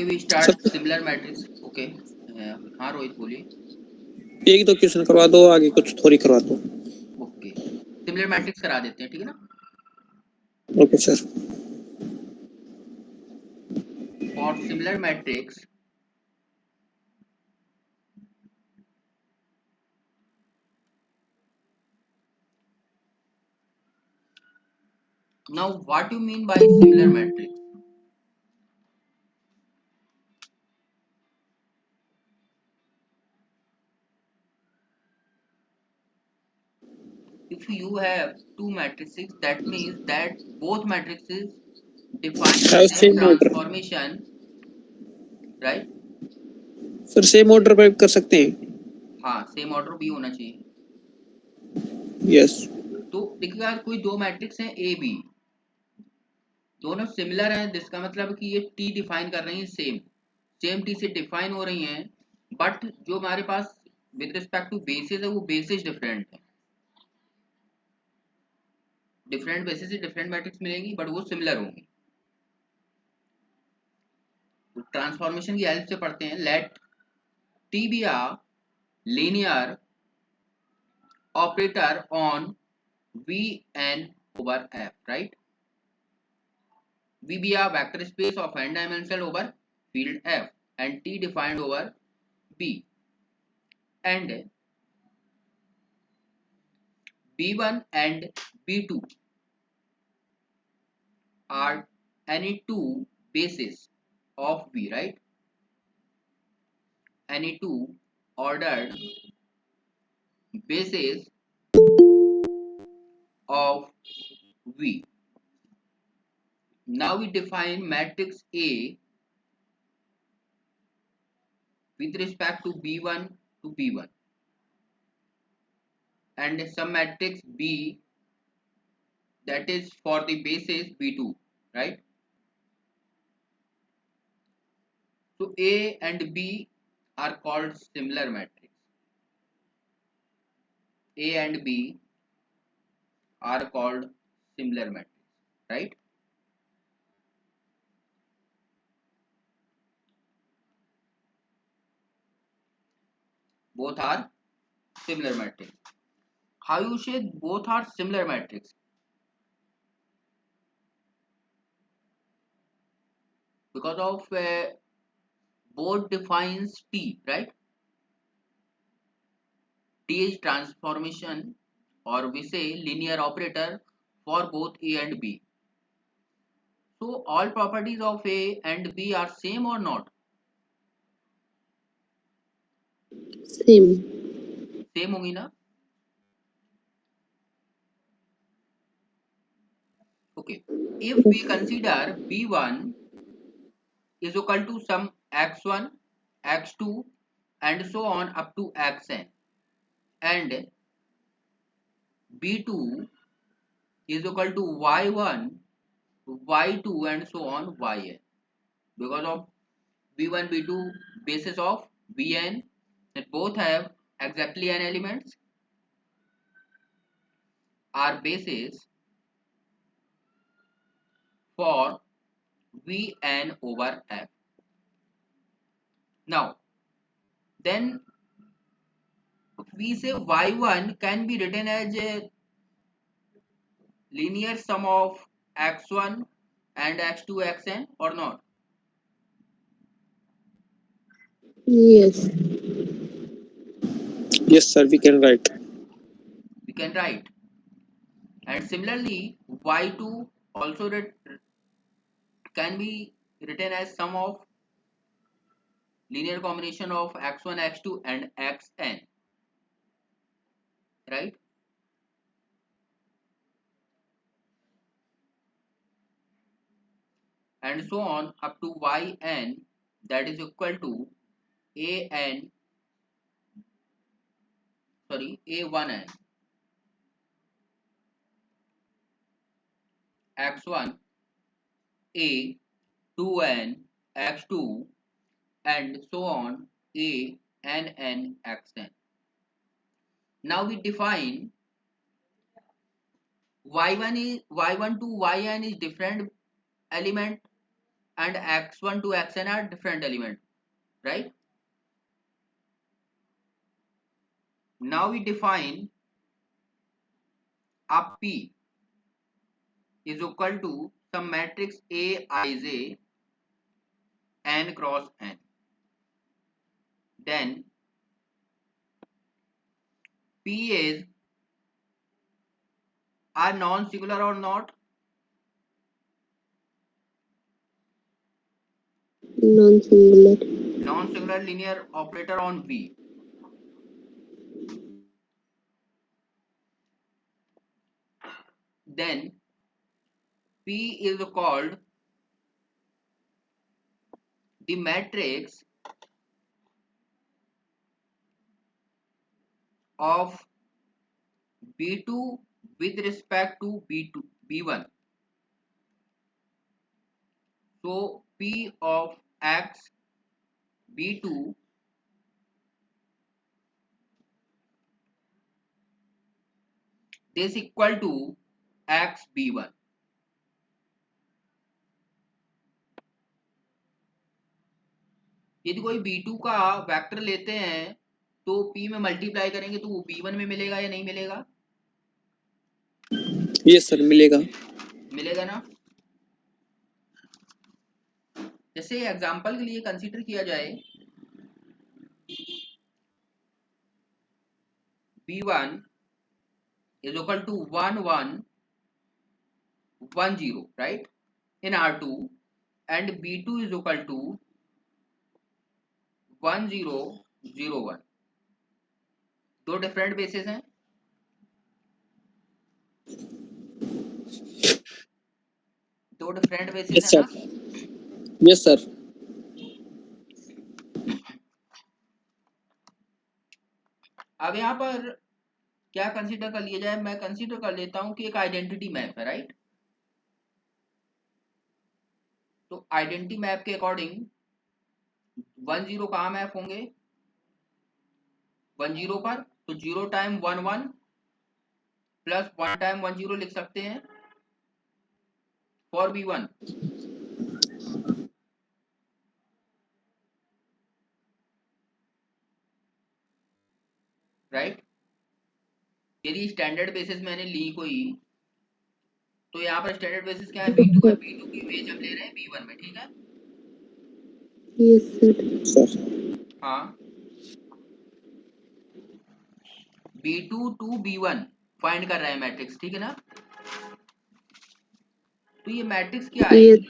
Okay, we sir start similar matrix. Okay. हाँ रोहित बोलिए. एक दो क्वेश्चन करवा दो, आगे कुछ थोड़ी करवा दो. Okay. Similar matrix करा देते हैं, ठीक है ना? Okay sir. For similar matrix, now what you mean by similar matrix? If you have two matrices, that means that both matrices define the same same order. transformation, right? Sir same order पे कर सकते हैं. हाँ, same order भी होना चाहिए. Yes. तो देखिएगा, कोई दो मैट्रिक्स हैं ए बी, दोनों सिमिलर हैं, जिसका मतलब कि ये टी डिफाइन कर रही हैं सेम टी से डिफाइन हो रही हैं, बट जो हमारे पास विद रिस्पेक्ट टू बेसिस है वो बेसिस डिफरेंट है. डिफरेंट बेसिस से डिफरेंट मैट्रिक्स मिलेंगी बट वो सिमिलर होंगी. ट्रांसफॉर्मेशन की हेल्प से पढ़ते हैं. Let T be a linear operator on V n over F, right? V be a vector space of n dimensional over field F and T defined over B, and B1 and B2 are any two bases of V, right? Any two ordered bases of V. Now we define matrix A with respect to B1 to B1 and some matrix B that is for the basis B2, right? So A and B are called similar matrix. A and B are called similar matrix, right? Both are similar matrix. How you say both are similar matrix? Because of both defines T, right? T is transformation, or we say linear operator for both A and B. So all properties of A and B are same or not? Same. Same होंगी ना? Okay. If we consider B1 is equal to some x1, x2 and so on up to xn, and B2 is equal to y1, y2 and so on yn, because of b1 b2 basis of bn that both have exactly n elements are bases for vn over f. Now then we say y1 can be written as a linear sum of x1 and x2 xn or not? Yes. Yes sir, we can write. We can write. And similarly y2 also can be written as sum of linear combination of x1 x2 and xn, right? And so on up to yn, that is equal to a1n x1 a 2n x2 and so on a n xn. Now we define y1 to yn is different element and x1 to xn are different element, right? Now we define a P is equal to some matrix Aij n cross n. Then P is a non-singular or not? Non-singular. Non-singular linear operator on V. Then P is called the matrix of B2 with respect to B2 B1. So P of x B2 is equal to x B1. यदि कोई B2 का vector लेते हैं तो P में multiply करेंगे तो वो B1 में मिलेगा या नहीं मिलेगा? यस सर, मिलेगा। मिलेगा ना। जैसे एग्जांपल के लिए कंसीडर किया जाए B1 is equal to 1 1 1 0, right, in R2, and B2 is equal to 1 0 0 1. दो डिफरेंट बेसिस हैं। दो डिफरेंट बेसिस यस है सर, ना। Yes sir. अब यहाँ पर क्या कंसीडर कर लिया जाए? मैं कंसीडर कर लेता हूं कि एक आइडेंटिटी मैप है, राइट। तो आइडेंटिटी मैप के अकॉर्डिंग 1 0 कहाँ मैप होंगे? 1 0 पर, तो 0 टाइम 1 1 प्लस 1 टाइम 1 0 लिख सकते हैं फॉर B1, राइट। यदि स्टैंडर्ड बेसिस मैंने ली कोई, तो यहाँ पर स्टैंडर्ड बेसिस क्या है? B2 है। B2 की इमेज हम ले रहे हैं B1 में, ठीक है। Yes sir. हाँ, B2 टू B1 फाइंड कर रहे हैं मैट्रिक्स, ठीक है ना। तो ये मैट्रिक्स क्या है? Yes.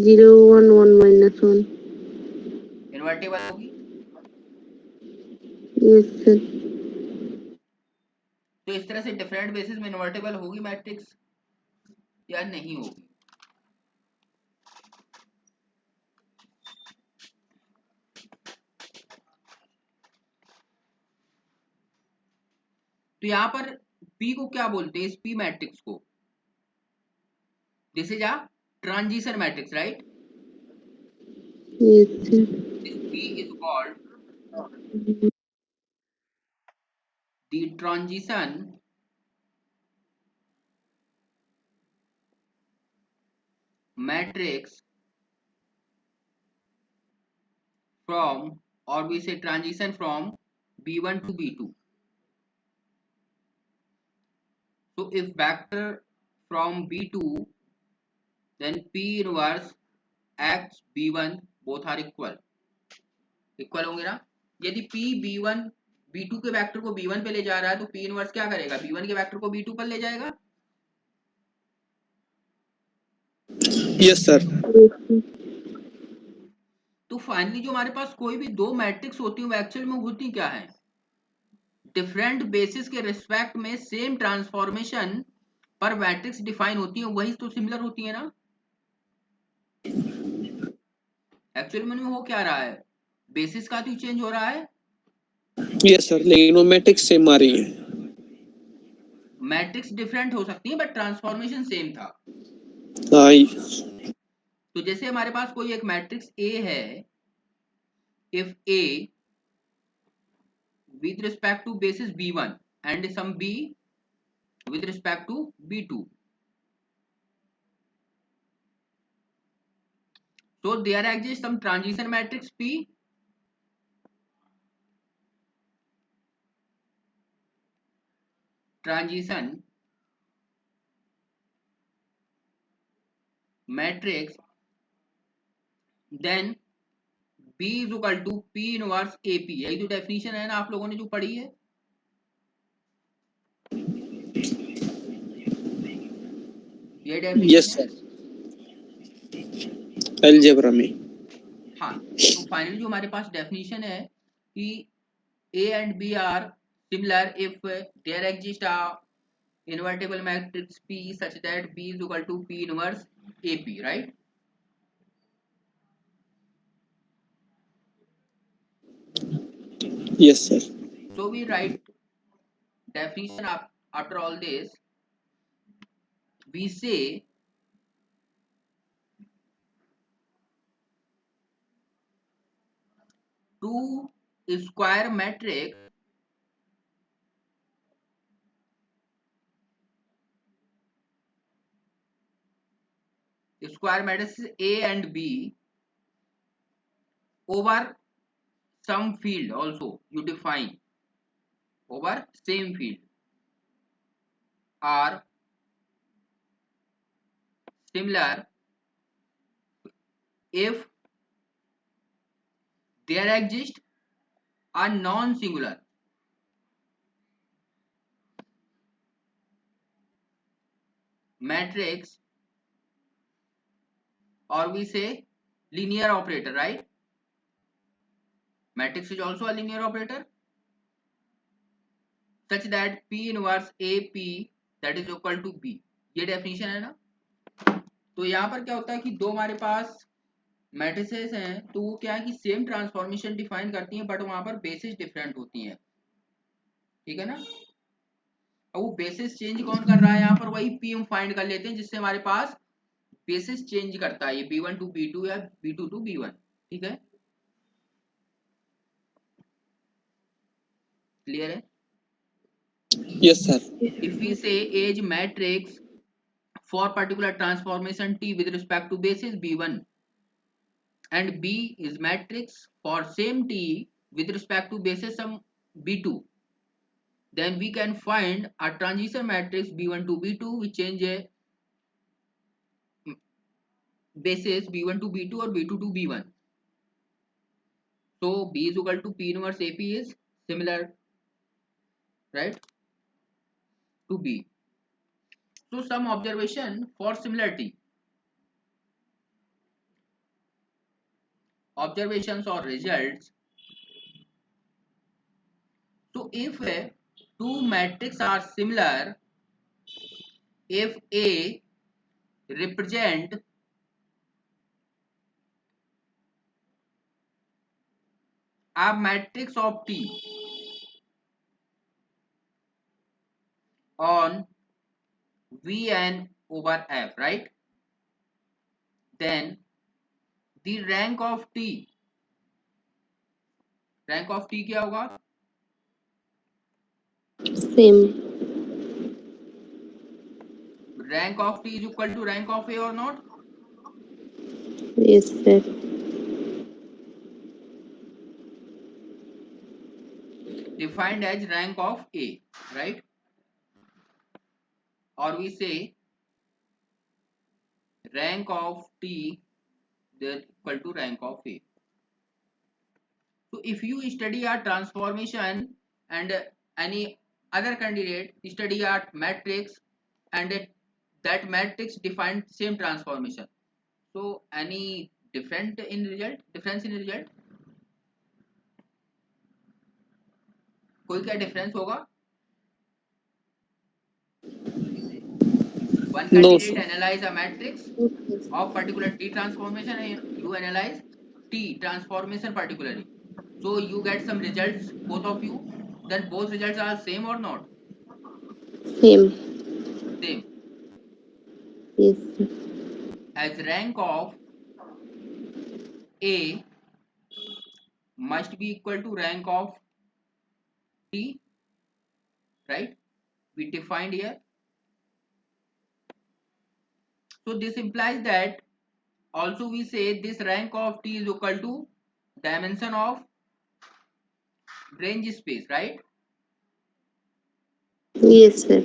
0 1 1 minus 1. इन्वर्टेबल होगी। Yes sir. तो इस तरह से डिफरेंट बेसिस में इन्वर्टेबल होगी मैट्रिक्स या नहीं होगी? तो यहां पर P को क्या बोलते हैं? इस P मैट्रिक्स को, this is a transition matrix, right. Yes sir. This P is called the transition matrix from, or we say transition from B1 to B2. So if vector from B2, then P inverse X B1 both are equal. Equal होंगे ना। यदि P B1 B2 के vector को B1 पे ले जा रहा है तो P इनवर्स क्या करेगा? B1 के वेक्टर को B2 पर ले जाएगा। Yes sir. तो फाइनली जो हमारे पास कोई भी दो मैट्रिक्स होती है वो एक्चुअल में होती क्या है? डिफरेंट बेसिस के रिस्पेक्ट में सेम ट्रांसफॉर्मेशन पर मैट्रिक्स डिफाइन होती है, वही तो सिमिलर होती है ना। एक्चुअल में हो क्या रहा है? बेसिस का तो चेंज हो रहा है। यस सर, लेकिन वो मैट्रिक्स सेम आ रही है। मैट्रिक्स डिफरेंट हो सकती है बट ट्रांसफॉर्मेशन सेम था। हाँ। तो जैसे हमारे पास कोई एक मैट्रिक्स A है, if A with respect to basis B1 and some B with respect to B2, So there exists some transition matrix P. Transition matrix, then B is equal to P inverse AP. यही तो definition है ना आप लोगों ने जो पढ़ी है, ये डेफिनेशन यस है। सर, अलजेब्रा में। हाँ, तो फाइनली जो हमारे पास डेफिनेशन है कि A and B are similar if there exists a invertible matrix P such that B is equal to P inverse AP, right? Yes sir. So we write definition after all this. We say two square matrix A and B over some field, also you define over same field, are similar if there exists a non-singular matrix, or we say linear operator, right? Matrix is also a linear operator such that P inverse AP that is equal to B. ये definition है ना। तो यहाँ पर क्या होता है कि दो हमारे पास मैट्रिसेस हैं, तो वो क्या है कि सेम ट्रांसफॉर्मेशन डिफाइन करती हैं, बट वहां पर बेसिस डिफरेंट होती हैं, ठीक है ना। अब वो बेसिस चेंज कौन कर रहा है, यहाँ पर वही पी हम फाइंड कर लेते हैं जिससे हमारे पास बेसिस चेंज करता है, ये B1 टू B2 या B2 टू B1, ठीक है, क्लियर है। Yes sir. If we say age matrix for particular transformation T with respect to basis B1 and B is matrix for same T with respect to basis some B2, then we can find a transition matrix B1 to B2 which change a basis B1 to B2 or B2 to B1. So B is equal to P inverse AP is similar, right, to B. So some observation for similarity. Observations or results. So if two matrices are similar, if A represent a matrix of T on Vn over F, right, then the rank of T क्या होगा, Same. rank of T is equal to rank of A or not? Yes, sir. Defined as rank of A, right, or we say rank of T is equal to rank of A. So if you study a transformation and any other candidate study a matrix and that matrix defined same transformation, so any difference in result, कोई क्या difference होगा? One no candidate सर। analyze a matrix of particular T transformation and you analyze T transformation particularly. So you get some results, both of you. Then both results are same or not? Same. Same. Yes, sir. As rank of A must be equal to rank of T, right? We defined here. So this implies that also we say this rank of T is equal to dimension of range space, right? Yes, sir.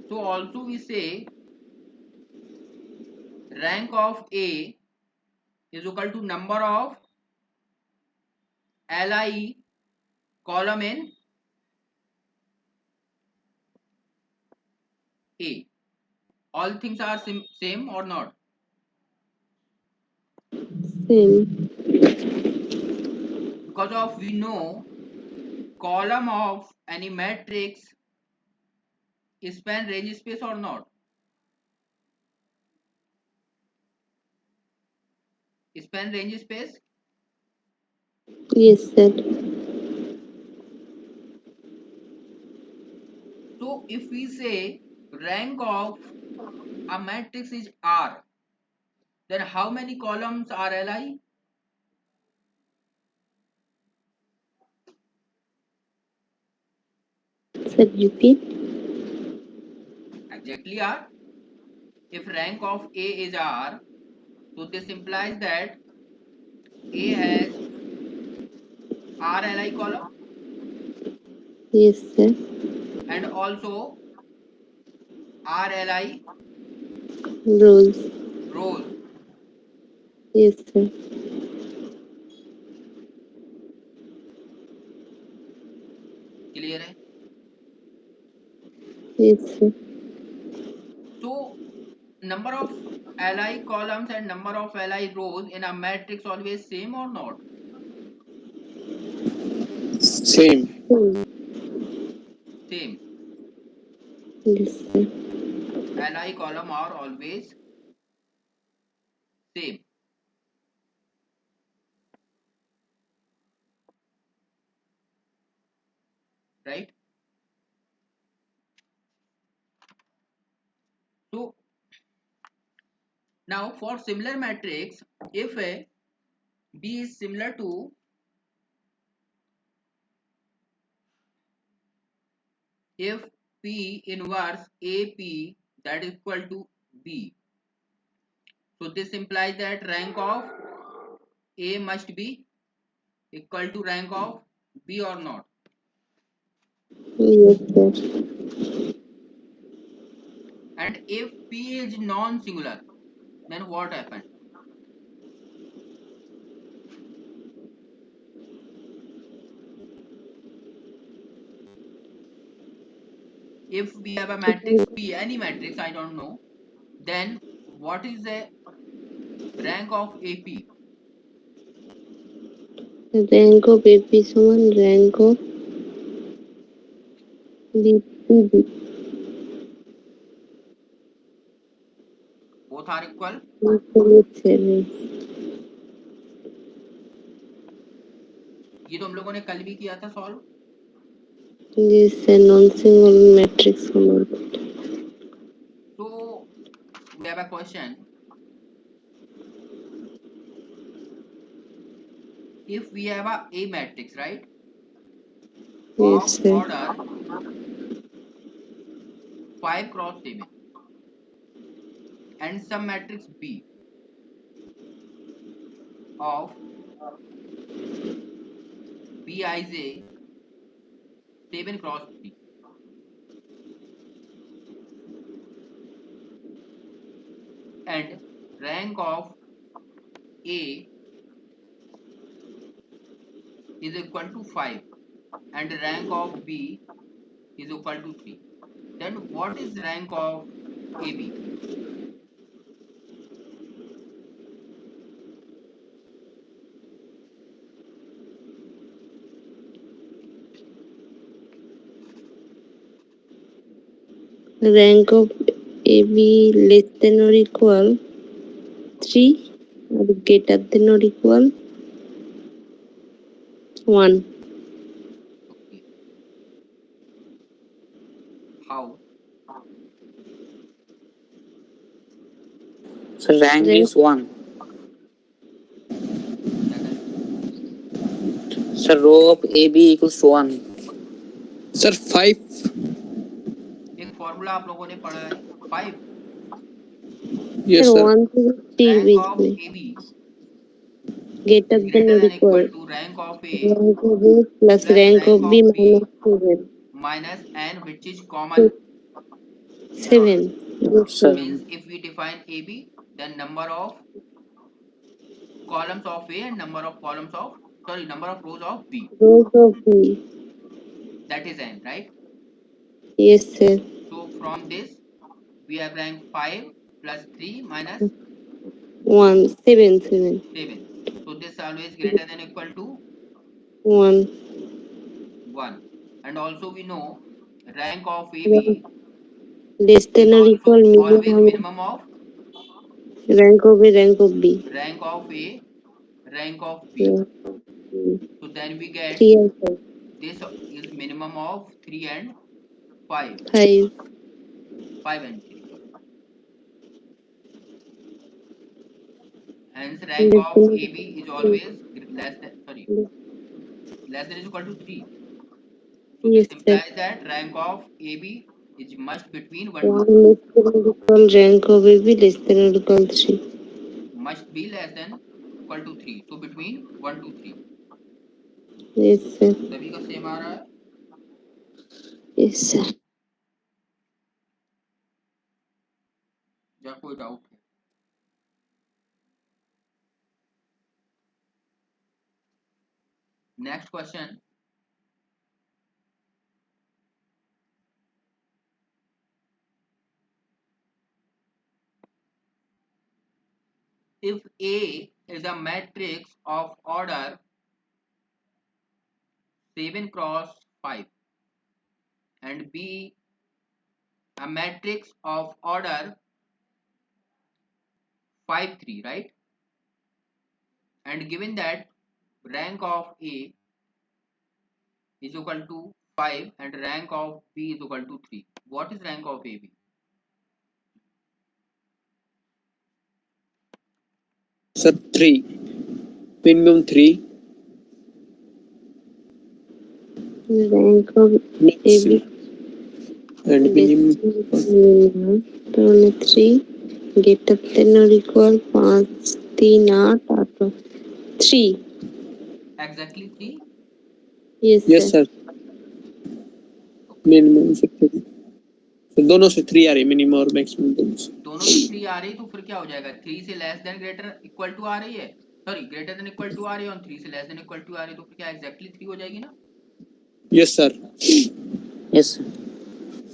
So also we say rank of A is equal to number of Li column in A. All things are same or not? Same. Because of we know column of any matrix span range space or not? Span range space. Yes, sir. So if we say rank of a matrix is R, then how many columns are Li? Sir, repeat. Exactly R. If rank of A is R, so this implies that A has R Li column Yes, sir. and also R Li Rules. rows. Yes, sir. Clear है? Yes, sir. So number of Li columns and number of Li rows in a matrix always same or not? Same. Same. Same. Yes, sir. Li column are always same. Right? So now for similar matrix, if a B is similar to if P inverse AP that is equal to B, so this implies that rank of A must be equal to rank of B or not? Yes, sir. And if P is non-singular, then what happens? If we have a matrix P, any matrix, I don't know, then what is the rank of AP? Rank of AP समान rank of B. Both are equal. Yes, sir. ये तो हम लोगों ने कल भी किया था solve. Yes, sir. Non-single matrix convert. So we have a question. If we have a matrix, right, Yes, of sir. order 5 cross 7 and some matrix B of Bij 7 cross 3 and rank of A is equal to 5 and rank of B is equal to 3, then what is rank of AB? Rank of AB less than or equal 3 or greater than or equal 1. Okay. How? So rank Rank is 1. क्या करें? So row of AB equals to 1. Sir, 5. एक formula आप लोगों ने पढ़ा है 5. Yes, Sir, sir. 1 to 3 rank beach of में AB greater is than greater or than equal equal to rank of A rank of A plus plus rank rank of B of B minus 7. minus n, which is common. 7. Yes, sir. Means if we define AB, then number of columns of A and number of number of rows of B, Rows of B. that is n, right? Yes, sir. So from this we have rank 5 plus 3 minus 1. 7. 7. 7. So this always greater than equal to 1. 1. And also we know rank of 1. AB Less is than or equal also always minimum minimum of rank of A, rank of B. rank of A, rank of B. Yeah. So then we get 3 and 5. this is minimum of 3 and 5, 5. 5 and 3. Hence rank Less of than or AB is equal always to less than is equal to 3. So this yes, sir. implies that rank of AB is must between 1 to 1 less than or equal rank of A, B less than or equal 3. must be less than equal to 3. So between 1 to 3. Yes, sir. सभी का same आ रहा है. Yes, sir. या कोई doubt है? Next question. If A is a matrix of order 7 cross 5 and B a matrix of order 5 3, right? And given that rank of A is equal to 5 and rank of B is equal to 3, what is rank of AB? Sir, 3. Minimum 3. Rank of Max AB and less minimum. minimum 3 greater than or equal 5 3 8 8 3. Exactly 3. Yes, Yes, sir. sir. Minimum से 3. तो दोनों से 3 आ रही minimum और maximum दोनों से. दोनों से 3 आ रही तो फिर क्या हो जाएगा? 3 से less than greater equal to आ रही है, sorry greater than equal to आ रही है और 3 से लेस देन इक्वल टू आ रही है, तो फिर क्या एग्जैक्टली 3 हो जाएगी ना? Yes, sir. Yes, sir.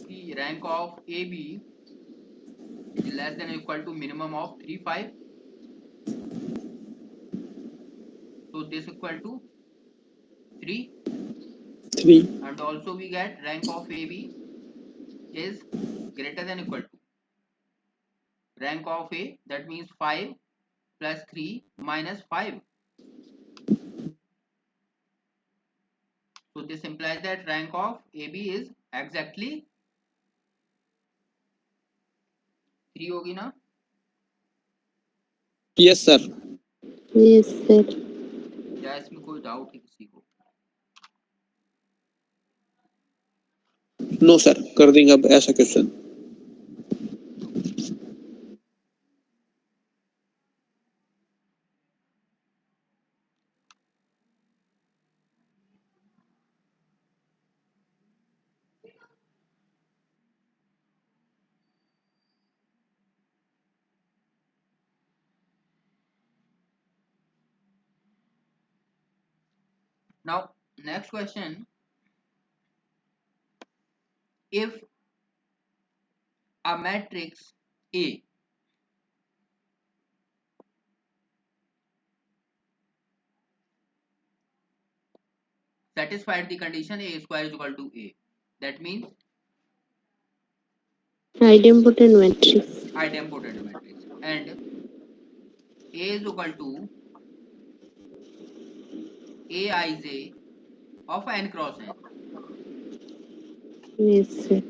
कि rank of A B is less than equal to minimum of 3 5, so this equal to 3. 3. And also we get rank of AB is greater than equal to rank of A, that means 5 plus 3 minus 5. So this implies that rank of AB is exactly 3 होगी ना? Yes, sir. Yes, sir. या इसमें कोई doubt है किसी को? No, sir. कर देंगे अब ऐसा question. Now next question, if a matrix A satisfied the condition A square is equal to A, that means Idempotent matrix. idempotent matrix, and A is equal to Aij of n cross n, Yes, sir.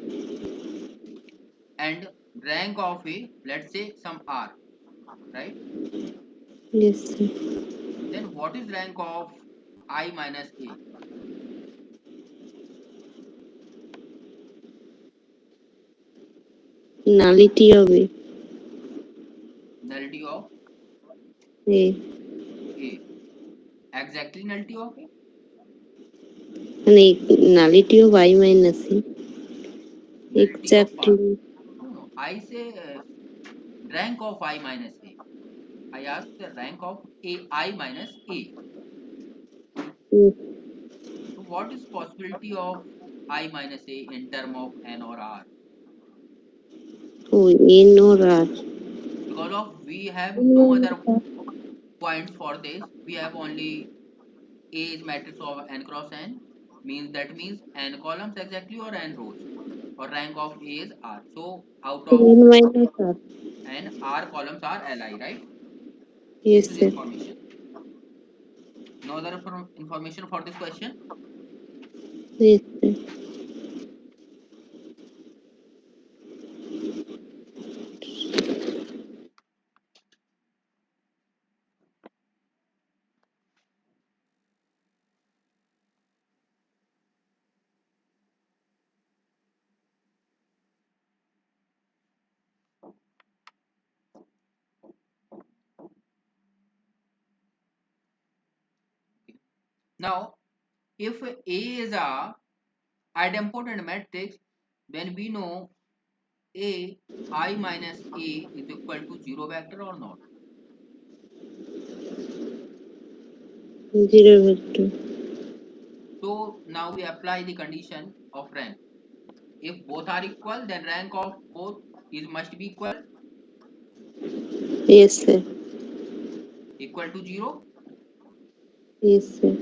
and rank of A, let's say some R, right? Yes, sir. Then what is rank of I minus A? Nullity of A. A. A. Exactly nullity of A. And nullity of I minus A. Nullity of I. Exactly. No. I say rank of I minus A. I ask the rank of A I minus A. Yes. So what is possibility of I minus A in term of N or R? Oh, A nor R. Because of we have no other points for this. We have only A is matrix of N cross N. That means N columns exactly or N rows. Or rank of A is R. So out of N minus R. N, R columns are Li, right? This Yes, is sir. information. No other information for this question? Yes, sir. Now, if A is a idempotent matrix, then we know A I minus A is equal to 0 vector or not. Zero vector. So now we apply the condition of rank. If both are equal, then rank of both is must be Yes, sir. equal to 0. Yes, sir.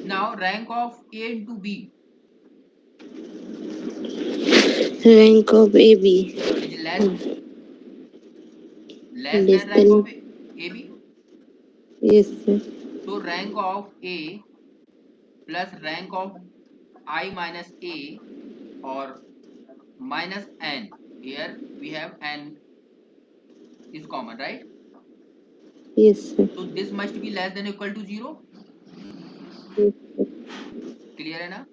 Now rank of A into B Rank of AB. is less Less than rank than. of AB. Yes, sir. So rank of A plus rank of I minus A or minus N. Here we have N is common, right? Yes, sir. So this must be less than equal to 0. Yes, sir. Clear enough?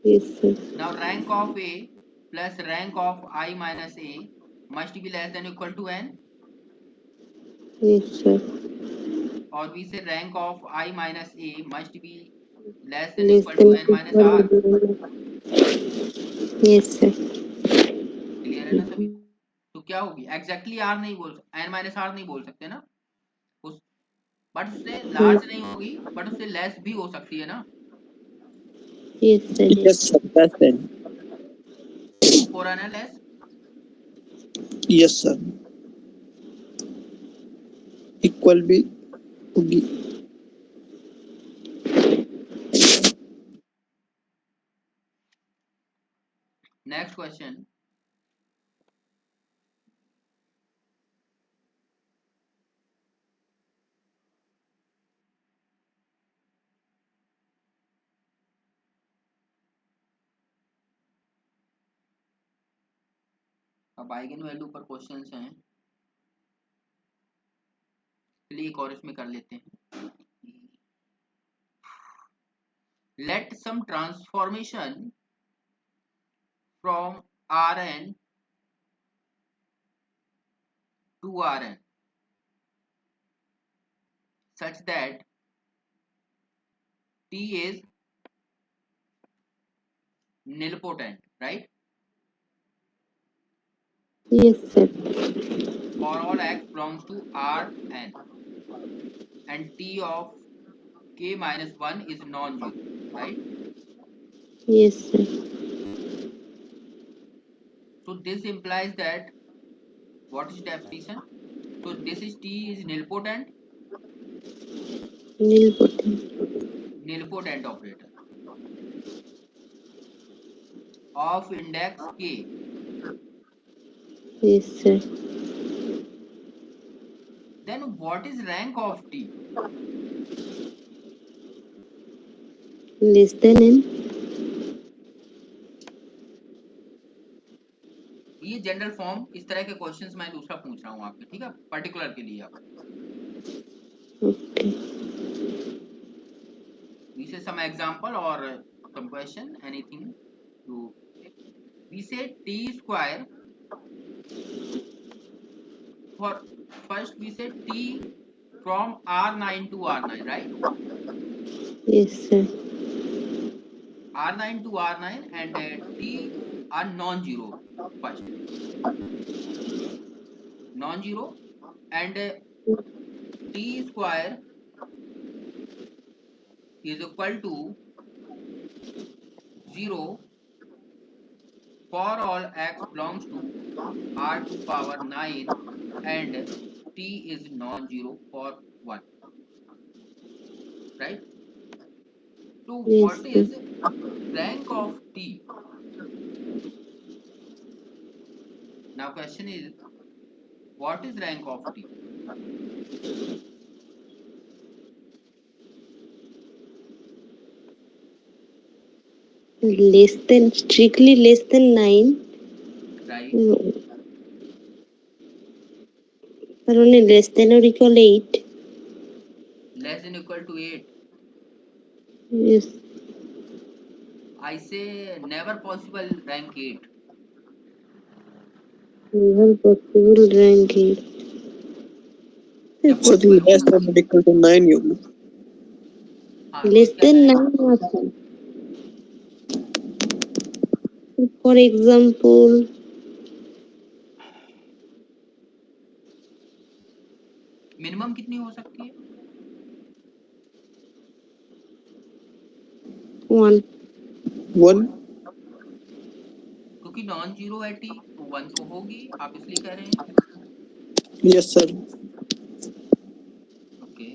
Yes, sir. Now rank of A plus rank of I minus A must be less than equal to N, Yes, sir. or we say rank of I minus A must be less than Less equal to than N minus equal R. to. Yes, sir. Clear है ना सभी? तो क्या होगी exactly are नहीं बोल सकते, N minus are नहीं बोल सकते ना उस, बट उससे लार्ज नहीं होगी, बट उससे लेस भी हो सकती है ना. Yes, sir. Yes, sir. That's it. हो रहा है ना लेस. Yes, sir. Equal भी होगी. Next question. अब आइगन वैल्यू पर क्वेश्चंस हैं, चलिए एक और इसमें कर लेते हैं. Let some transformation from Rn to Rn such that T is nilpotent, right? Yes, sir. For all x belongs to Rn and T of k minus 1 is non-zero, right? Yes, sir. So this implies that, what is definition? So this is T is nilpotent Nilpotent. operator of index k. Yes, sir. Then what is rank of T? Less than N. ये general form, इस तरह के questions मैं दूसरा पूछ रहा हूँ आपके, ठीक है, पर्टिकुलर के लिए. आप Okay. we say some example or some question, anything to, we say T square. For first we say T from R9 to R9, right? Yes, sir. R9 to R9 and T are non-zero first. Non-zero and T square is equal to 0 for all x belongs to R to power 9 and T is non-zero for 1, right? So Yes, what sir. is rank of T? Now question is, what is rank of T? Less than, strictly less than 9. Right? No. But only less than or equal 8. Less than equal to 8. Yes. I say never possible rank 8. Never possible rank 8. जब So possible less होगा, than or equal to 9 you mean. हाँ Less वही कहना than है. 9 also. For example, minimum कितनी हो सकती है? 1. 1. क्योंकि नॉन जीरो है टी तो 1 तो होगी, आप इसलिए कह रहे हैं. Yes, sir. ओके.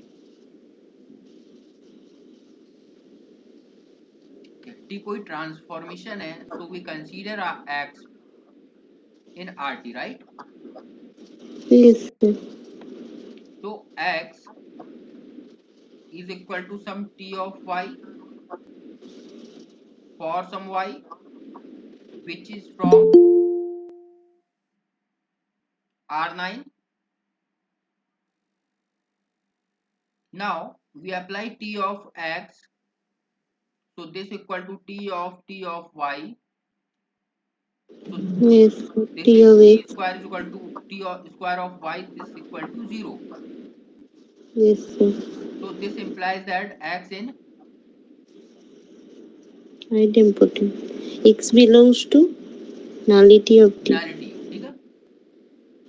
टी कोई ट्रांसफॉर्मेशन है, so we consider x in R T, right? Yes, sir. तो x is equal to some t of y for some y which is from R9. Now we apply t of x, so this equal to t of y. So Yes, sir. this T is of t x. square is equal to t of square of y, this is equal to 0. Yes, sir. So this implies that x in Idempotent. X belongs to nullity of T. nullity, ठीक है?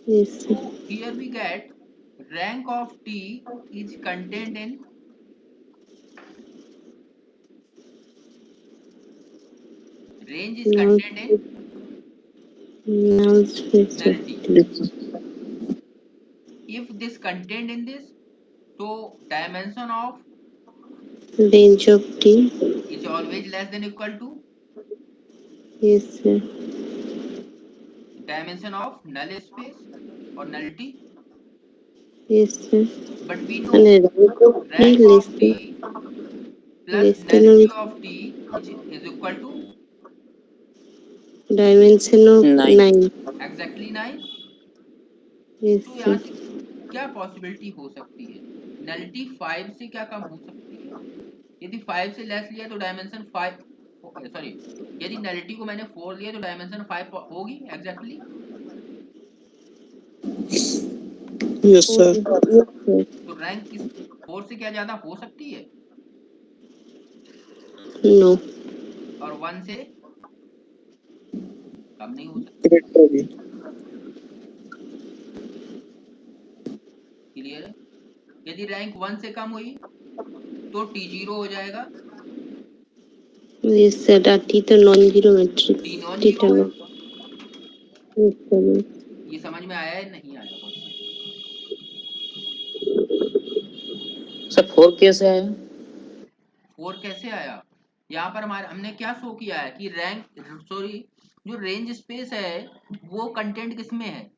Yes, sir. So here we get rank of t is contained in range is Null contained in null space of nullity. T. If this contained in this, so dimension of Range of T. is always less than equal to Yes, sir. dimension of null space or nullity. Yes, sir. But we And know rank of T rank less of than t plus less than or nullity of t is equal to dimension of 9. exactly 9. Yes, तो sir. यहाँ से क्या possibility हो सकती है? Nullity 5 से क्या कम हो सकती है? यदि 5 से लेस लिया तो डायमेंशन 5, सॉरी, यदि नलिटी को मैंने 4 लिया तो डायमेंशन 5 होगी exactly. Yes, sir. Yes, sir. तो रैंक किस 4 से क्या ज्यादा हो सकती है? No. और 1 से कम नहीं हो सकती. Great होगी. क्लियर है? यदि रैंक 1 से कम हुई तो T0 हो जाएगा. Yes, sir. That T तो non-zero matrix. T non T zero तो है. yes, sir. ये समझ में आया है नहीं आया? सर 4 कैसे आया? 4 कैसे आया? यहाँ पर हमारे हमने क्या शो किया है कि रैंक, सॉरी, जो रेंज स्पेस है वो कंटेंट किस में है?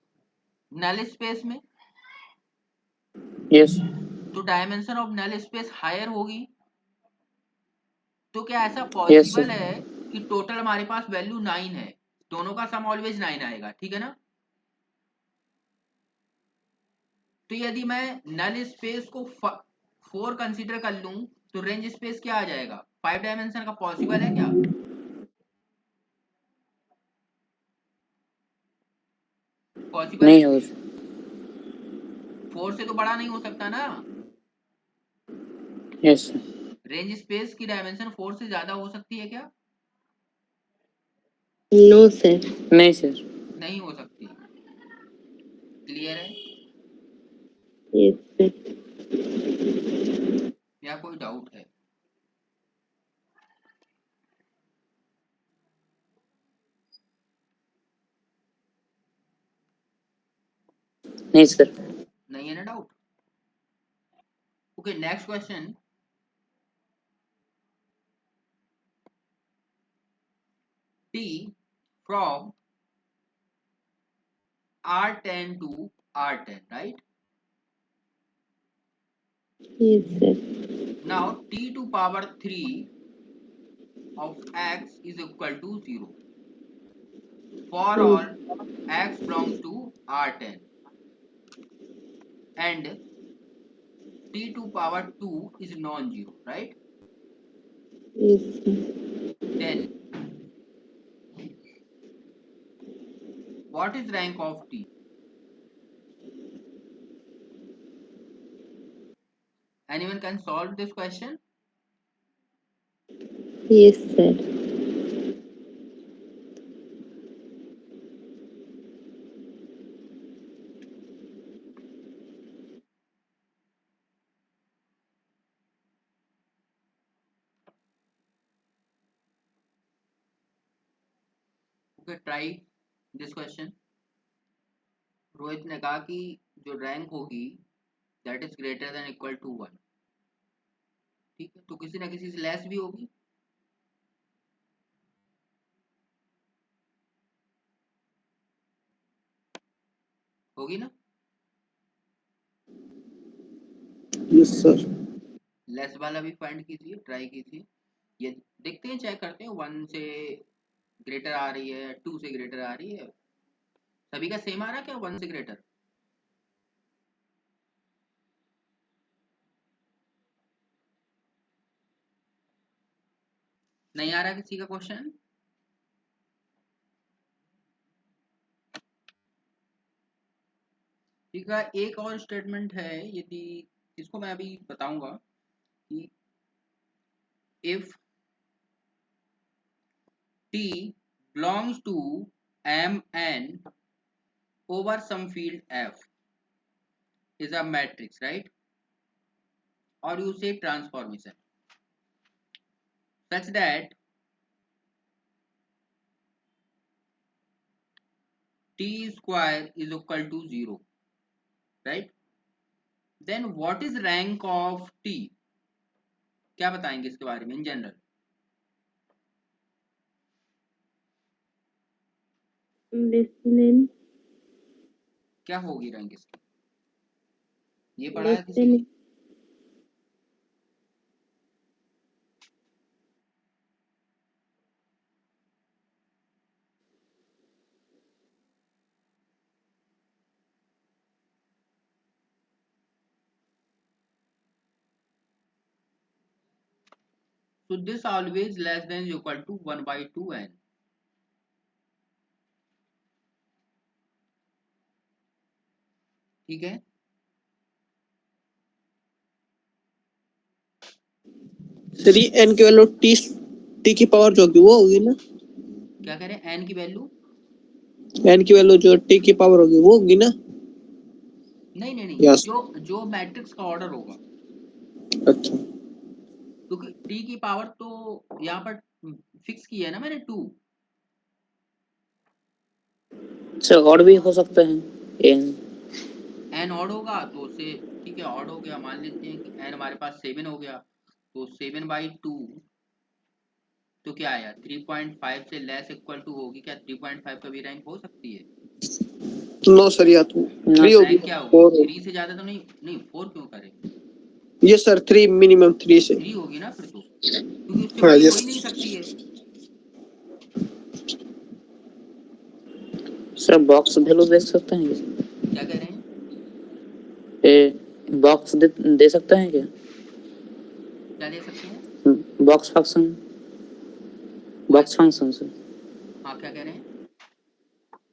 नल स्पेस में. यस. तो dimension of null space higher होगी. तो क्या ऐसा Yes, पॉसिबल sir. है कि टोटल हमारे पास वैल्यू 9 है, दोनों का सम ऑलवेज 9 आएगा, ठीक है ना? तो यदि मैं नल स्पेस को 4 कंसीडर कर लूं तो रेंज स्पेस क्या आ जाएगा? 5 डायमेंशन का पॉसिबल है क्या? पॉसिबल है? नहीं हो. 4 से तो बड़ा नहीं हो सकता ना. Yes sir. रेंज स्पेस की डायमेंशन 4 से ज्यादा हो सकती है क्या? No sir. नहीं सर। नहीं हो सकती। क्लियर है यस सर। या कोई डाउट है? नहीं सर। नहीं है ना doubt? Okay, next question. T from R10 to R10, right? Yes sir. Now T to power 3 of x is equal to 0 for all x belongs to R10 and T to power 2 is non-zero, right? Yes sir. Then what is rank of T? Anyone can solve this question? Yes sir. Okay, try this question. Rohit ने कहा कि जो rank होगी that is greater than equal to 1। ठीक है, तो किसी ना किसी से लेस भी होगी। होगी ना? Yes sir. लेस वाला भी फाइंड कीजिए, ट्राई कीजिए। ये देखते हैं, चेक करते हैं 1 से ग्रेटर आ रही है, 2 से ग्रेटर आ रही है। सभी का सेम आ रहा है क्या 1 से ग्रेटर? नहीं आ रहा किसी का क्वेश्चन? ठीक है, एक और स्टेटमेंट है, यदि इसको मैं अभी बताऊंगा कि if T belongs to Mn over some field F is a matrix, right? Or you say transformation such that T square is equal to 0, right? Then what is rank of T? क्या बताएंगे इसके बारे में in general? क्या होगी rank इसकी? ये पढ़ा है किसी ने? So this always less than is equal to 1 by 2n. ठीक है, सर ये n की वैल्यू t की पावर जो होगी वो होगी ना? क्या कह रहे हैं? n की वैल्यू? n की वैल्यू जो t की पावर होगी वो होगी ना? नहीं नहीं नहीं, यस। जो मैट्रिक्स का ऑर्डर होगा। अच्छा। क्योंकि t की पावर तो यहाँ पर फिक्स की है ना मैंने 2। सर और भी हो सकता है n ऑड होगा तो उससे ठीक है, ऑड हो गया, मान लेते हैं कि n हमारे पास 7 हो गया, तो 7 बाई 2 तो क्या आया 3.5 से लेस इक्वल टू होगी क्या? 3.5 का भी रैंक हो सकती है? नो सर, या तो 3 होगी, रैंक क्या 4 होगी? होगी। 3 से ज्यादा तो नहीं, नहीं 4 क्यों करें? ये सर 3 मिनिमम 3 से। 3 होगी ना फिर तो, क्योंकि उससे हाँ बड़ी हो यस। ही नहीं सकती है। सर बॉक्स वैल्यू देख सकते हैं क्या कह रहे हैं? बॉक्स दे सकते हैं क्या? क्या दे सकते हैं? Box function. Box function sir. हाँ, क्या कह रहे हैं?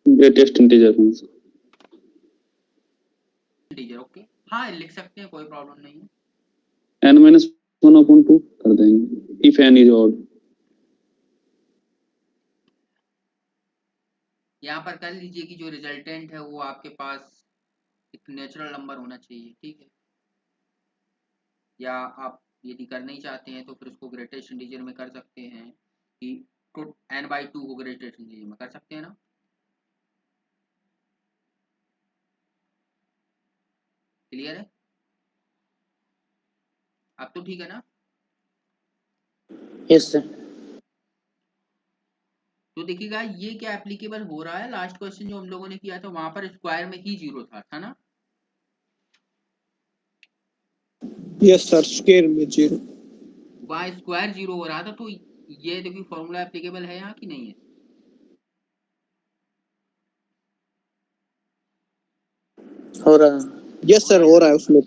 Greatest integer function. Integer, okay, हाँ लिख सकते हैं, कोई प्रॉब्लम नहीं है। n-1 1/2 कर देंगे इफ n इज ऑड। यहाँ पर कर लीजिए कि जो रिजल्टेंट है वो आपके पास एक नेचुरल नंबर होना चाहिए, ठीक है। या आप यदि कर नहीं चाहते हैं तो फिर उसको ग्रेटेस्ट इंटीजर में कर सकते हैं कि n/2 को ग्रेटेस्ट इंटीजर में कर सकते हैं ना। क्लियर है? अब तो ठीक है ना? Yes sir. तो देखिएगा ये क्या एप्लीकेबल हो रहा है, लास्ट क्वेश्चन जो हम लोगों ने किया था वहां पर स्क्वायर में ही 0 था ना। यस सर, स्क्वायर में 0। वहां स्क्वायर 0 हो रहा था, तो ये देखिए फॉर्मूला एप्लीकेबल है यहाँ कि नहीं है? हो रहा है। यस सर, हो रहा है उसमें।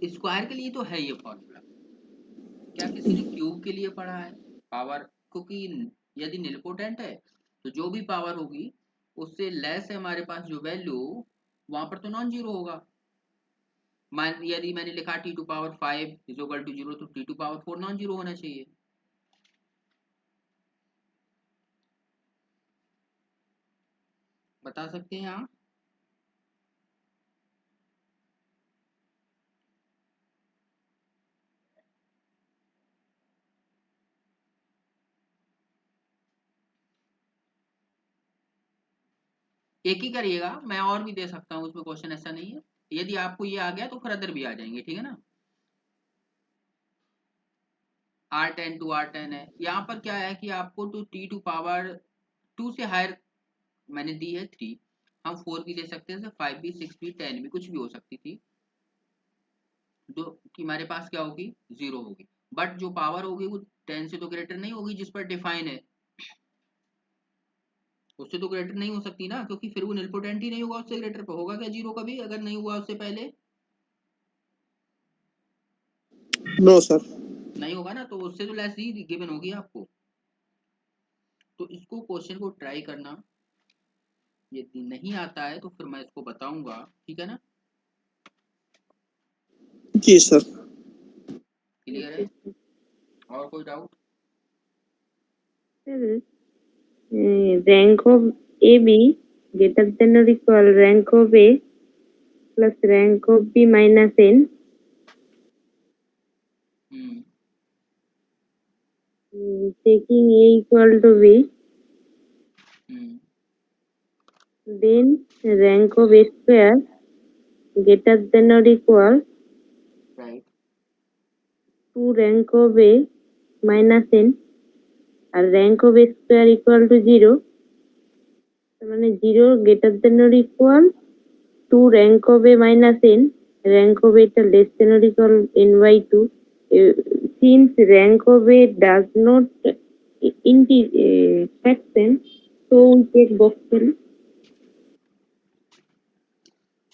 स्क्वायर के लिए तो है ये फॉर्मूला। क्या किसी ने क्यूब के लिए पढ़ा है पावर? क्योंकि यदि निलपोटेंट है तो जो भी पावर होगी उससे लेस है हमारे पास जो वैल्यू, वहां पर तो नॉन जीरो होगा। यदि मैंने लिखा t⁵ इज इक्वल टू 0 तो t⁴ नॉन जीरो होना चाहिए। बता सकते हैं आप? एक ही करिएगा, मैं और भी दे सकता हूँ उसमें, क्वेश्चन ऐसा नहीं है। यदि आपको ये आ गया तो फिर अदर भी आ जाएंगे, ठीक है ना। r10 to r10 है। यहाँ पर क्या है कि आपको तो t⁵ से हायर मैंने दी है 3, हम 4 भी दे सकते हैं, 5 भी, 6 भी, 10 भी, कुछ भी हो सकती थी, जो कि हमारे पास क्या होगी 0 होगी। बट जो पावर होगी वो 10 से तो ग्रेटर नहीं होगी जिस पर डिफाइन है, उससे तो ग्रेटर नहीं हो सकती ना, क्योंकि फिर वो निलपोटेंट ही नहीं होगा, उससे ग्रेटर पे होगा क्या 0 कभी अगर नहीं हुआ उससे पहले? No sir. नहीं होगा ना, तो उससे तो लेस ही गिवन होगी आपको। तो इसको क्वेश्चन को ट्राई करना, यदि नहीं आता है तो फिर मैं इसको बताऊंगा, ठीक है ना। जी सर। क्लियर है? और कोई doubt? rank of AB greater than or equal rank of A plus rank of B minus N. Taking A equal to B, then rank of A square greater than or equal right. to rank of A minus N और rank of A square equal to 0, মানে 0 greater than or equal to rank of A minus N, rank of A less than or equal n/2. Since rank of A does not fraction, so we take box value.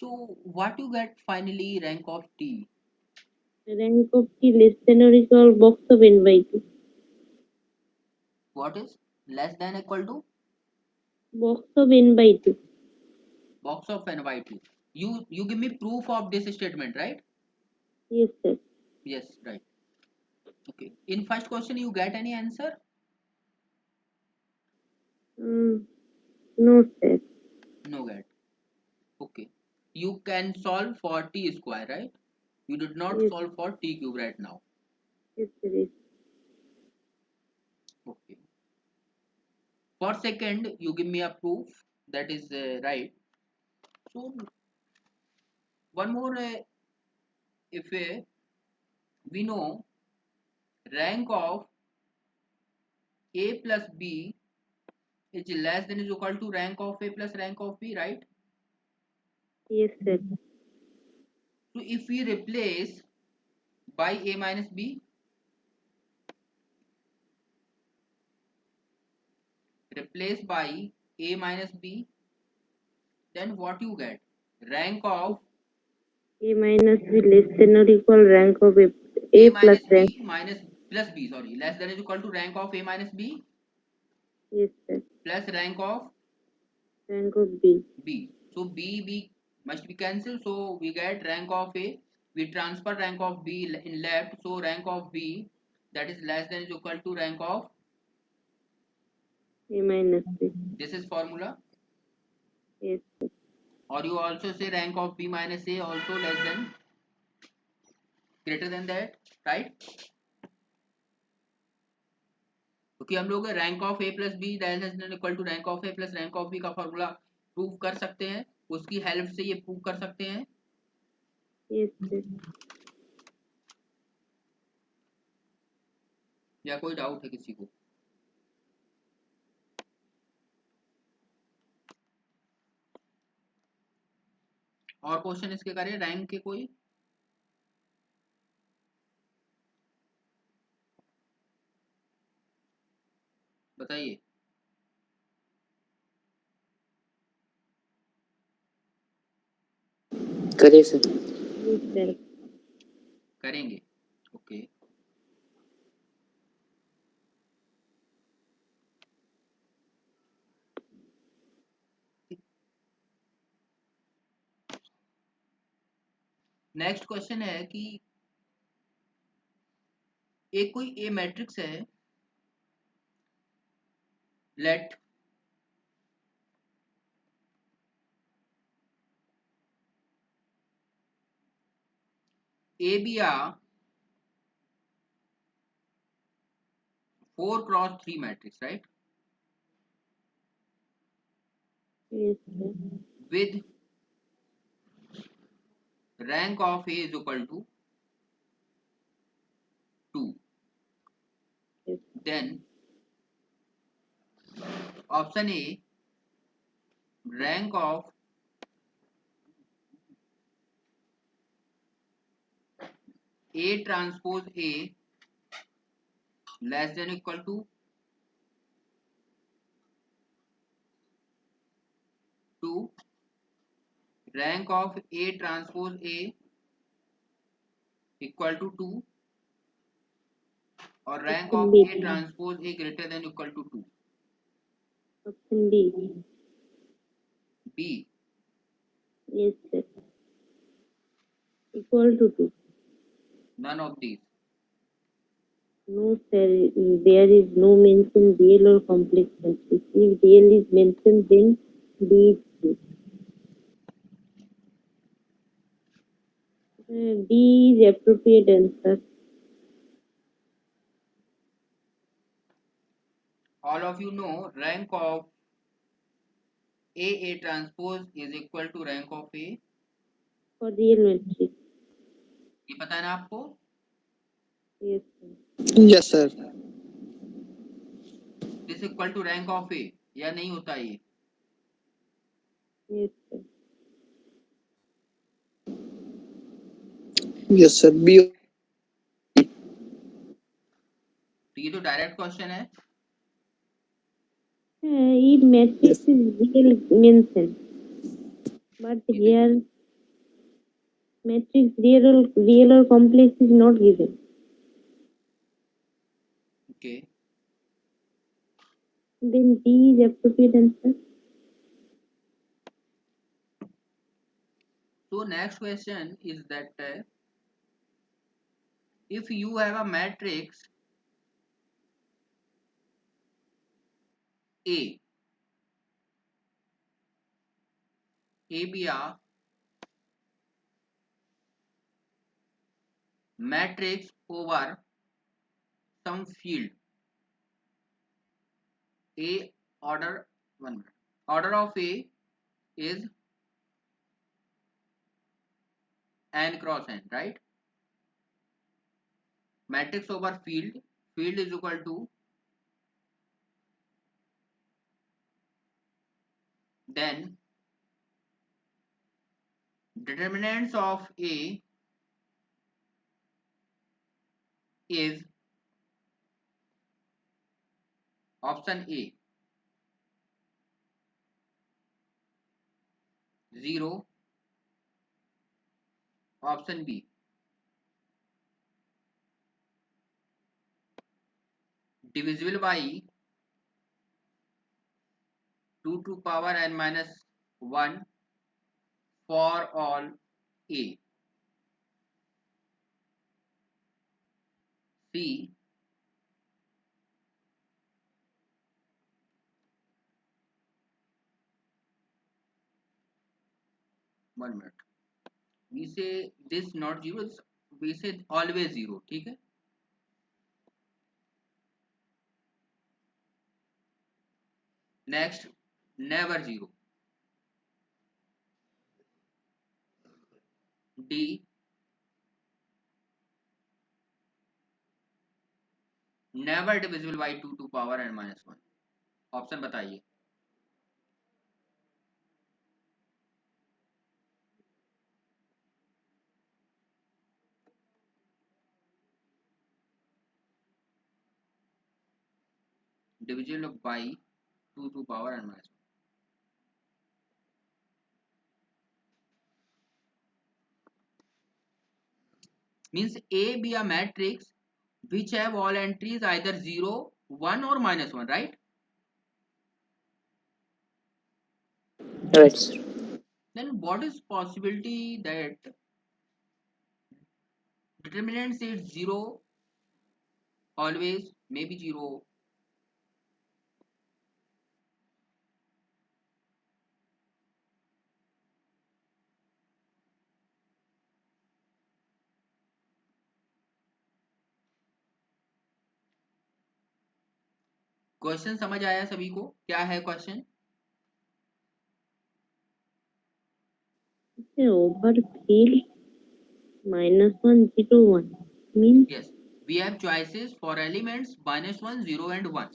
So what you get finally rank of t? Rank of T less than or equal box of n/2. What is less than equal to? Box of n/2. Box of n/2. You give me proof of this statement, right? Yes sir. Yes, right. Okay. In first question you get any answer? No sir. No get. Okay. You can solve for t square, right? You did not Yes. solve for t cube right now. Yes sir. Yes. Okay. For second you give me a proof that is right. So one more, if we know rank of a plus b is less than is equal to rank of a plus rank of b, right? Yes sir. So if we replace by a minus b, replace by a minus b, then what you get? Rank of A minus B less than or equal rank of A a plus minus rank. b minus plus b, sorry, less than is equal to rank of a minus b Yes sir. plus rank of Rank of B. b. So b must be cancelled, so we get rank of A. We transfer rank of B in left, so rank of B, that is less than is equal to rank of, A minus B. this is formula. Yes, sir. Or you also say rank of B minus A also less than, greater than that, right? क्योंकि हम लोग rank of A plus B equal to rank of A plus rank of B का formula prove कर सकते हैं, उसकी help से ये प्रूव कर सकते हैं। Yes, sir. या कोई डाउट है किसी को? और क्वेश्चन इसके करें रैंक के कोई? बताइए। करे सर। Yes, sir. करेंगे, ओके। नेक्स्ट क्वेश्चन है कि एक कोई ए मैट्रिक्स है, let A be a 4x3 matrix, right, Yes, sir. with rank of A is equal to 2, Yes. then option A, rank of A transpose A less than equal to 2, rank of A transpose A equal to 2, or rank Option of B. A transpose A greater than equal to 2. Option D. B, Yes, sir. Equal to 2. none of these. No, sir. There is no mention real or complex matrix. If real is mentioned, then D is true. D is appropriate answer. All of you know rank of A transpose is equal to rank of A. For real matrix. ये पता है ना आपको? Yes, sir. Yes, sir. This equal to rank of A, या नहीं होता ये? Yes, sir. Yes, sir. B. तो ये तो डायरेक्ट क्वेश्चन है। If matrix is real mentioned, but here matrix real or complex is not given. Okay. Then D is appropriate answer. So next question is that if you have a matrix A, A be a matrix over some field A, order order of A is n cross n, right? Matrix over field is equal to, then determinants of A is option A 0, option B divisible by 2 to power n minus 1 for all A. C. One minute. We say this not zero. We say always zero. ठीक है. Next, never zero. D. Never divisible by 2 to power n minus 1. Option बताइए. Divisible by 2 to power n minus 1. Means A be a matrix which have all entries either 0, 1 or minus 1, right? Right, sir. Then what is possibility that determinant is 0 always, maybe 0? Question समझ आया सभी को? क्या है question? overfill -1 0 1 means Yes, we have choices for elements -1 0 and 1.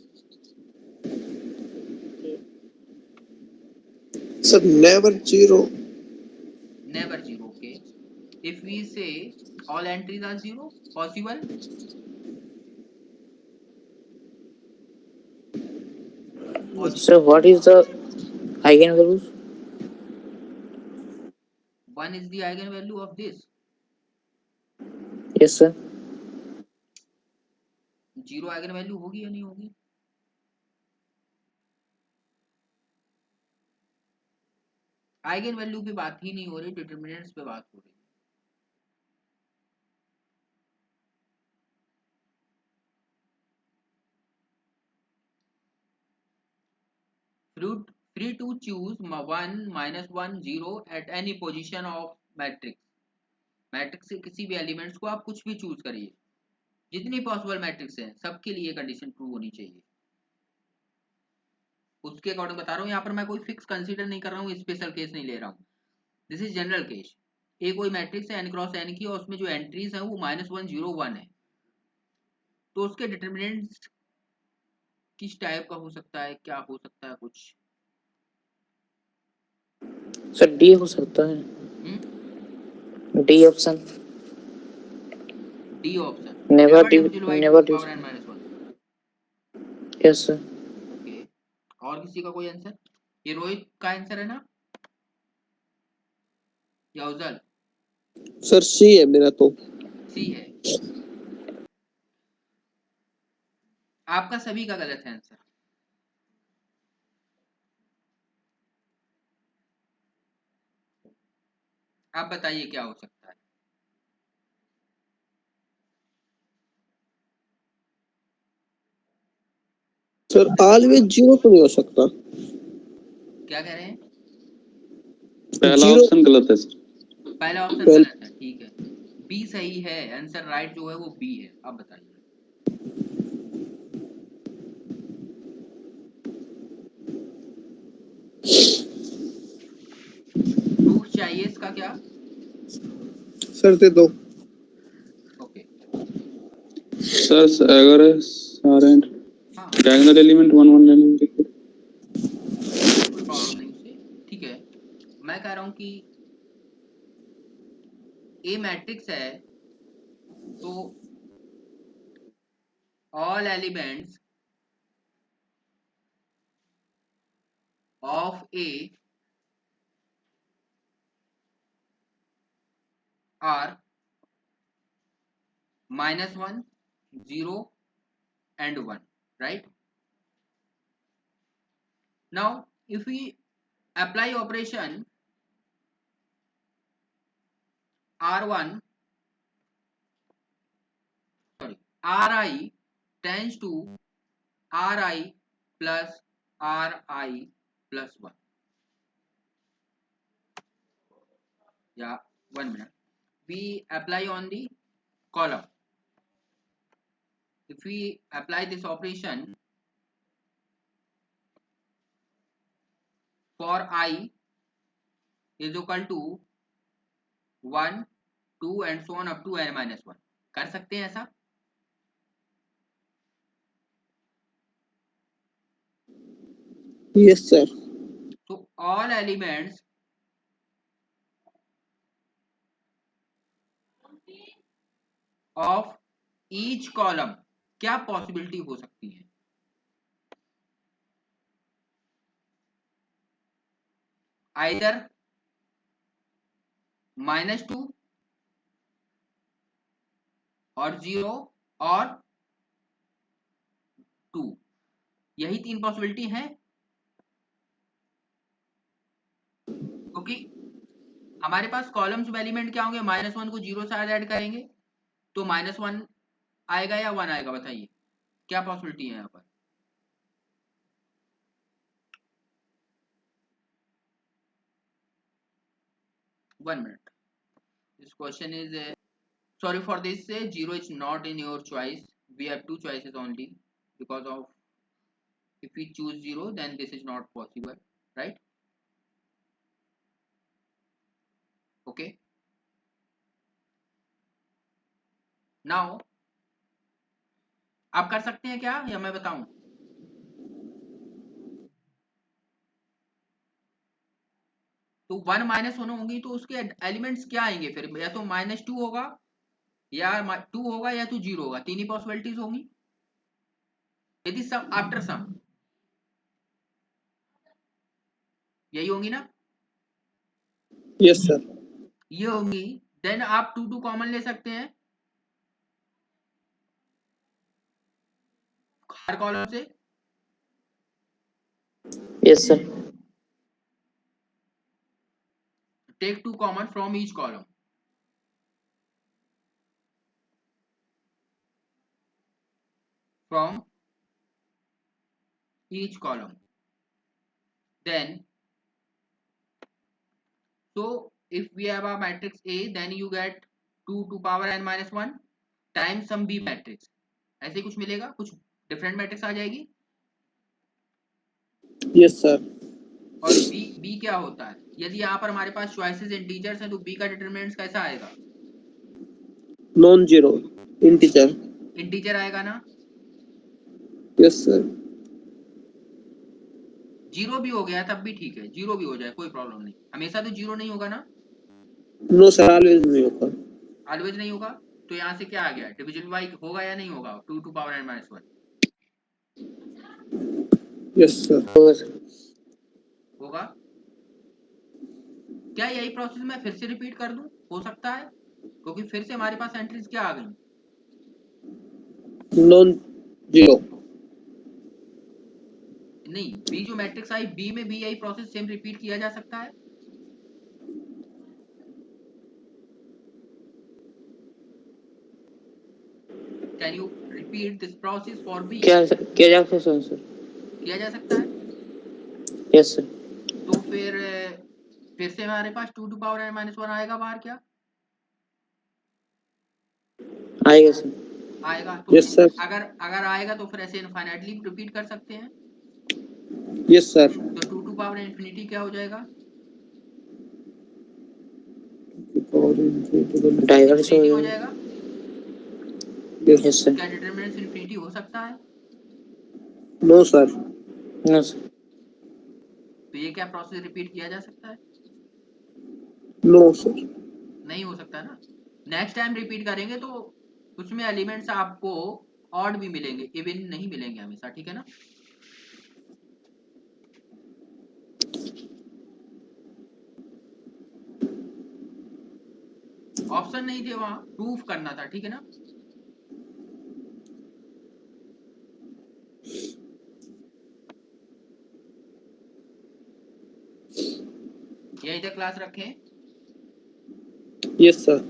Sir, never zero. Never 0. Okay, if we say all entries are 0, possible? So what is the eigenvalues? 1 is the eigenvalue of this. Yes, sir. 0 eigenvalue होगी या नहीं होगी? eigenvalue पे बात ही नहीं हो रही, determinants पे बात हो रही. Free to choose 1 -1 0 at any position of matrix. Matrix से किसी भी एलिमेंट्स को आप कुछ भी चूज करिए. जितनी पॉसिबल मैट्रिक्स हैं सबके लिए कंडीशन ट्रू होनी चाहिए. उसके अकॉर्डिंग बता रहा हूँ. यहाँ पर मैं कोई फिक्स कंसीडर नहीं कर रहा हूँ, स्पेशल केस नहीं ले रहा हूँ. This is general case. ए कोई मैट्रिक्स है n क्रॉस n की और उसमें जो एंट्रीज है वो -1 0 1 है. तो उसके डिटरमिनेंट्स किस टाइप का हो सकता है, क्या हो सकता है कुछ? सर डी हो सकता है. D option. D option. Never never power n minus 1. Yes sir. Okay, और किसी का कोई आंसर? ये रोहित का आंसर है ना या उजल? सर सी है मेरा तो. सी है. आपका सभी का गलत है आंसर. आप बताइए क्या हो सकता है? सर ऑलवेज जीरो तो नहीं हो सकता. क्या कह रहे हैं? पहला Zero- ऑप्शन गलत है सर. पहला ऑप्शन गलत है. ठीक है, बी सही है. आंसर राइट जो है वो बी है. अब बताइए. प्रूफ चाहिए इसका क्या? सर दे दो. ओके. सर अगर सारे हाँ, डायगोनल एलिमेंट 1 1 लेने के कोई प्रॉब्लम नहीं उससे. ठीक है, मैं कह रहा हूं कि ए मैट्रिक्स है तो all elements of A R -1 0 and 1, right? Now if we apply operation R1 Ri tends to Ri plus Ri plus 1. Yeah, 1 minute. We apply on the column. If we apply this operation for I is equal to 1, 2 and so on up to n minus 1. कर सकते हैं ऐसा? Yes, sir. So all elements of each column क्या possibility हो सकती है? Either -2 और 0 और 2, यही 3 पॉसिबिलिटी हैं, क्योंकि हमारे पास कॉलम्स में एलिमेंट क्या होंगे? -1 को 0 से ऐड करेंगे तो -1 आएगा या 1 आएगा? बताइए क्या पॉसिबिलिटी है यहाँ पर? One minute. This question is sorry for this. 0 is not in your choice. We have 2 choices only, because of if we choose 0, then this is not possible, right? Okay. Now आप कर सकते हैं क्या या मैं बताऊं? तो 1 -1 होंगी तो उसके एलिमेंट्स क्या आएंगे फिर? या तो -2 होगा या 2 होगा या तो 0 होगा, 3 ही पॉसिबिलिटीज होंगी। यदि सम आफ्टर सम यही होंगी ना? Yes, sir. ये होंगी, देन आप 2 कॉमन ले सकते हैं हर कॉलम से। Yes, sir. Take 2 common from each column. From each column. Then, so if we have a matrix A, then you get 2 to power n minus 1 times some B matrix. ऐसे कुछ मिलेगा, कुछ different matrix आ जाएगी। Yes, sir. और B क्या होता है? यदि यहाँ पर हमारे पास चॉइसेस इंटीजर्स हैं तो B का डिटरमिनेंट कैसा आएगा? Non-zero. Integer. इंटीजर आएगा ना? Yes, sir. 0 भी हो गया तब भी ठीक है, 0 भी हो जाए कोई प्रॉब्लम नहीं। हमेशा तो 0 नहीं होगा ना? No, sir. Always नहीं होगा। ऑलवेज नहीं होगा। तो यहाँ से क्या आ गया? डिविजन बाई होगा या नहीं होगा? 2 to power n minus 1 Yes, sir. होगा सर। होगा। क्या यही प्रोसेस मैं फिर से रिपीट कर दूं? हो सकता है, क्योंकि फिर से हमारे पास एंट्रीज क्या आ गई? Non-zero. नहीं, बी जो मैट्रिक्स आई बी में भी यही प्रोसेस सेम रिपीट किया जा सकता है। Can you repeat this process for B? क्या किया जा सकता है सर? किया जा सकता है। Yes sir. तो फिर से हमारे पास 2 to power n minus 1 आएगा बाहर क्या? आएगा सर। आएगा। तो Yes, sir. अगर आएगा तो फिर ऐसे इनफाइनाइटली रिपीट कर सकते हैं। Yes, sir. तो 2 to power infinity क्या हो जाएगा? डाइवर्स infinity हो जाएगा। Yes. Yes sir. क्या डिटरमिनेंट इनफिनिटी हो सकता है? No, sir. No sir. तो ये क्या प्रोसेस रिपीट किया जा सकता है? No, sir. नहीं हो सकता ना। नेक्स्ट टाइम रिपीट करेंगे तो उसमें एलिमेंट्स आपको ऑड भी मिलेंगे, इवन नहीं मिलेंगे हमेशा, ठीक है ना? ऑप्शन नहीं थे वहां, प्रूफ करना था, ठीक है ना? यही तक क्लास रखें। Yes, sir.